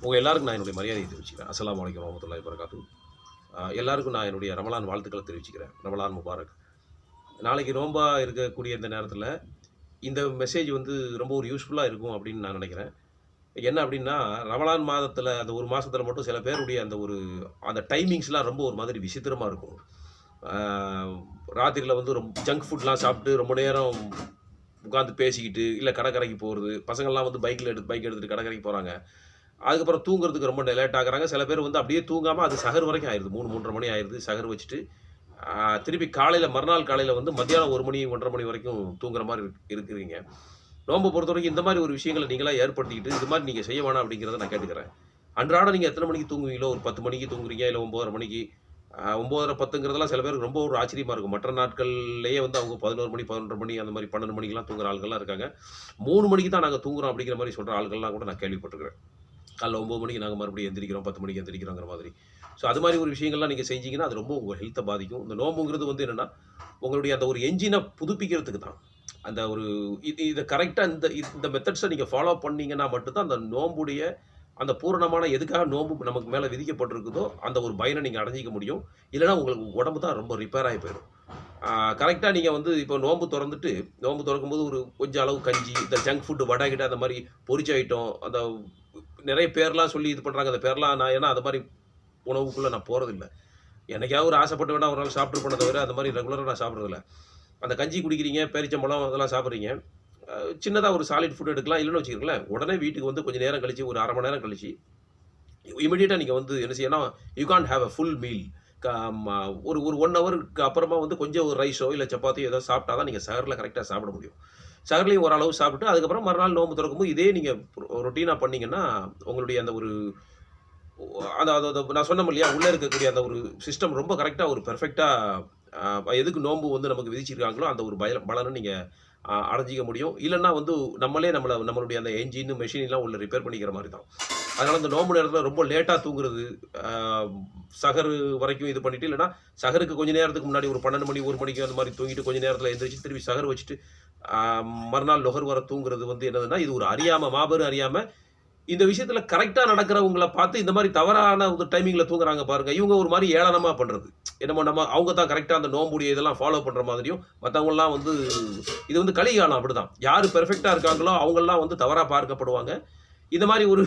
உங்கள் எல்லாருக்கும் நான் என்னுடைய மரியாதையை தெரிவிச்சுக்கிறேன். அஸ்ஸலாமு அலைக்கும் வரஹ்மத்துல்லாஹி வபரகாத்துஹு. எல்லாருக்கும் நான் என்னுடைய ரமலான் வாழ்த்துக்களை தெரிவிச்சுக்கிறேன். ரமலான் முபாரக். நாளைக்கு நோன்பா இருக்கக்கூடிய இந்த நேரத்தில் இந்த மெசேஜ் வந்து ரொம்ப ஒரு யூஸ்ஃபுல்லாக இருக்கும் அப்படின்னு நான் நினைக்கிறேன். என்ன அப்படின்னா, ரமலான் மாதத்தில் அந்த ஒரு மாதத்தில் மட்டும் சில பேருடைய அந்த டைமிங்ஸ்லாம் ரொம்ப ஒரு மாதிரி விசித்திரமாக இருக்கும். ராத்திரியில் வந்து ஜங்க் ஃபுட்லாம் சாப்பிட்டு ரொம்ப நேரம் உட்காந்து பேசிக்கிட்டு, இல்லை கடற்கரைக்கு போகிறது, பசங்கள்லாம் வந்து பைக் எடுத்துகிட்டு கடற்கரைக்கு போகிறாங்க. அதுக்கப்புறம் தூங்குறதுக்கு ரொம்ப லேட் ஆகுறாங்க. சில பேர் வந்து அப்படியே தூங்காமல் அது சஹர் வரைக்கும் ஆயிடுது. 3, 3:30 மணி ஆயிடுது. சஹர் வச்சுட்டு திருப்பி மறுநாள் காலையில் வந்து மத்தியானம் 1 மணி 1:30 மணி வரைக்கும் தூங்குற மாதிரி இருக்கிறீங்க. நோன்பை பொறுத்தவரைக்கும் இந்த மாதிரி ஒரு விஷயங்களை நீங்களா ஏற்படுத்திக்கிட்டு இது மாதிரி நீங்கள் செய்ய வேணாம் அப்படிங்கிறத நான் கேட்டுக்கிறேன். அன்றாடம் நீங்கள் எத்தனை மணிக்கு தூங்குவீங்களோ, ஒரு 10 மணிக்கு தூங்குறீங்க, இல்லை 9:30 மணிக்கு 9:30 10ங்கிறதெல்லாம் சில பேருக்கு ரொம்ப ஒரு ஆச்சரியமாக இருக்கும். மற்ற நாட்கள்லேயே வந்து அவங்க 11 மணி 11:30 மணி அந்த மாதிரி 12 மணிக்கெலாம் தூங்குற ஆள்கள்லாம் இருக்காங்க. 3 மணிக்கு தான் நாங்கள் தூங்குறோம் அப்படிங்கிற மாதிரி சொல்கிற ஆள்கள்லாம் கூட நான் கேள்விப்பட்டிருக்கிறேன். காலைல 9 மணிக்கு நாங்கள் மறுபடியும் எந்திரிக்கிறோம், 10 மணிக்கு எந்திரிக்கிறோங்கிற மாதிரி. ஸோ அது மாதிரி ஒரு விஷயங்கள்லாம் நீங்கள் செஞ்சீங்கன்னா அது ரொம்ப உங்கள் ஹெல்த்தை பாதிக்கும். இந்த நோம்புங்கிறது வந்து என்னென்னா, உங்களுடைய அந்த ஒரு என்ஜினை புதுப்பிக்கிறதுக்கு தான். அந்த ஒரு இதை கரெக்டாக இந்த மெத்தட்ஸை நீங்கள் ஃபாலோ பண்ணீங்கன்னா மட்டும்தான் அந்த நோம்புடைய அந்த பூரணமான எதுக்காக நோம்பு நமக்கு மேலே விதிக்கப்பட்டிருக்குதோ அந்த ஒரு பயனை நீங்கள் அடைஞ்சிக்க முடியும். இல்லைனா உங்களுக்கு உடம்பு தான் ரொம்ப ரிப்பேர் ஆகி போயிடும். கரெக்டாக நீங்கள் வந்து இப்போ நோம்பு திறக்கும்போது ஒரு கொஞ்சம் அளவு கஞ்சி, இந்த ஜங்க் ஃபுட்டு வடை கிட்ட அந்த மாதிரி பொரிச்ச ஐட்டம், அந்த நிறைய பேர்லாம் சொல்லி இது பண்ணுறாங்க. அந்த பேர்லாம் நான் ஏன்னா அது மாதிரி உணவுக்குள்ளே நான் போகிறதில்ல. என்னைக்காவது ஒரு ஆசைப்பட்டு வேணால் ஒரு நாள் சாப்பிட்டு போனதை தவிர அந்த மாதிரி ரெகுலராக நான் சாப்பிட்றதில்ல. அந்த கஞ்சி குடிக்கிறீங்க, பேரிச்சம்பழம் அதெல்லாம் சாப்பிட்றீங்க. சின்னதாக ஒரு சாலிட் ஃபுட் எடுக்கலாம். இல்லைன்னு வச்சுக்கிறீங்களேன், உடனே வீட்டுக்கு வந்து கொஞ்சம் நேரம் கழிச்சு, ஒரு 1/2 மணி நேரம் கழிச்சு இமிடியேட்டாக நீங்கள் வந்து என்ன செய்யணும், you can't have a full meal. ஒரு 1 ஹவருக்கு அப்புறமா வந்து கொஞ்சம் ஒரு ரைஸோ இல்லை சப்பாத்தியோ ஏதோ சாப்பிட்டா தான் நீங்கள் சஹரில் கரெக்டாக சாப்பிட முடியும். சஹர்லையும் ஓரளவு சாப்பிட்டு அதுக்கப்புறம் மறுநாள் நோம்பு திறக்கும்போது இதே நீங்கள் ரொட்டீனாக பண்ணிங்கன்னா உங்களுடைய அந்த ஒரு நான் சொன்னோம் இல்லையா, உள்ளே இருக்கக்கூடிய அந்த ஒரு சிஸ்டம் ரொம்ப கரெக்டாக ஒரு பெர்ஃபெக்டாக எதுக்கு நோம்பு வந்து நமக்கு விதிச்சிருக்காங்களோ அந்த ஒரு பலனை நீங்கள் அடைஞ்சிக்க முடியும். இல்லைன்னா வந்து நம்மளுடைய அந்த என்ஜின் மெஷின்லாம் உள்ள ரிப்பேர் பண்ணிக்கிற மாதிரி தான். அதனால் அந்த நோம்பு நேரத்தில் ரொம்ப லேட்டாக தூங்குறது, சஹர் வரைக்கும் இது பண்ணிவிட்டு, இல்லைனா சஹருக்கு கொஞ்சம் நேரத்துக்கு முன்னாடி ஒரு 12 மணி 1 மணிக்கு அந்த மாதிரி தூங்கிட்டு கொஞ்சம் நேரத்தில் எந்திரிச்சு திருப்பி சஹர் வச்சுட்டு மறுநாள் லொஹர் வர தூங்குறது வந்து என்னதுன்னா, இது ஒரு மாபெரும் அறியாமல் இந்த விஷயத்தில் கரெக்டாக நடக்கிறவங்கள பார்த்து இந்த மாதிரி தவறான ஒரு டைமிங்கில் தூங்குறாங்க பாருங்கள். இவங்க ஒரு மாதிரி ஏளனமாக பண்ணுறது. என்னமோ அவங்க தான் கரெக்டாக அந்த நோம்புடைய இதெல்லாம் ஃபாலோ பண்ணுற மாதிரியும், மற்றவங்களாம் வந்து இது வந்து கலிகாலம் அப்படி தான். யார் பெர்ஃபெக்டாக இருக்காங்களோ அவங்கெல்லாம் வந்து தவறாக பார்க்கப்படுவாங்க. இந்த மாதிரி ஒரு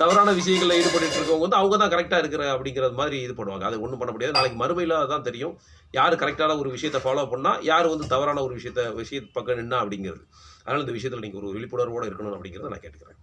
தவறான விஷயங்களில் ஈடுபட்டு இருக்கவங்க வந்து அவங்க தான் கரெக்டாக இருக்கிற அப்படிங்கிறது மாதிரி இது பண்ணுவாங்க. அது ஒன்றும் பண்ண முடியாது. நாளைக்கு மறுமையில் தான் தெரியும் யார் கரெக்டான ஒரு விஷயத்தை ஃபாலோ பண்ணால், யார் வந்து தவறான ஒரு விஷயத்து பக்கம் நின்னா அப்படிங்கிறது. அதனால் இந்த விஷயத்தில் நீங்கள் ஒரு விழிப்புணர்வோடு இருக்கணும் அப்படிங்கிறத நான் கேட்டுக்கிறேன்.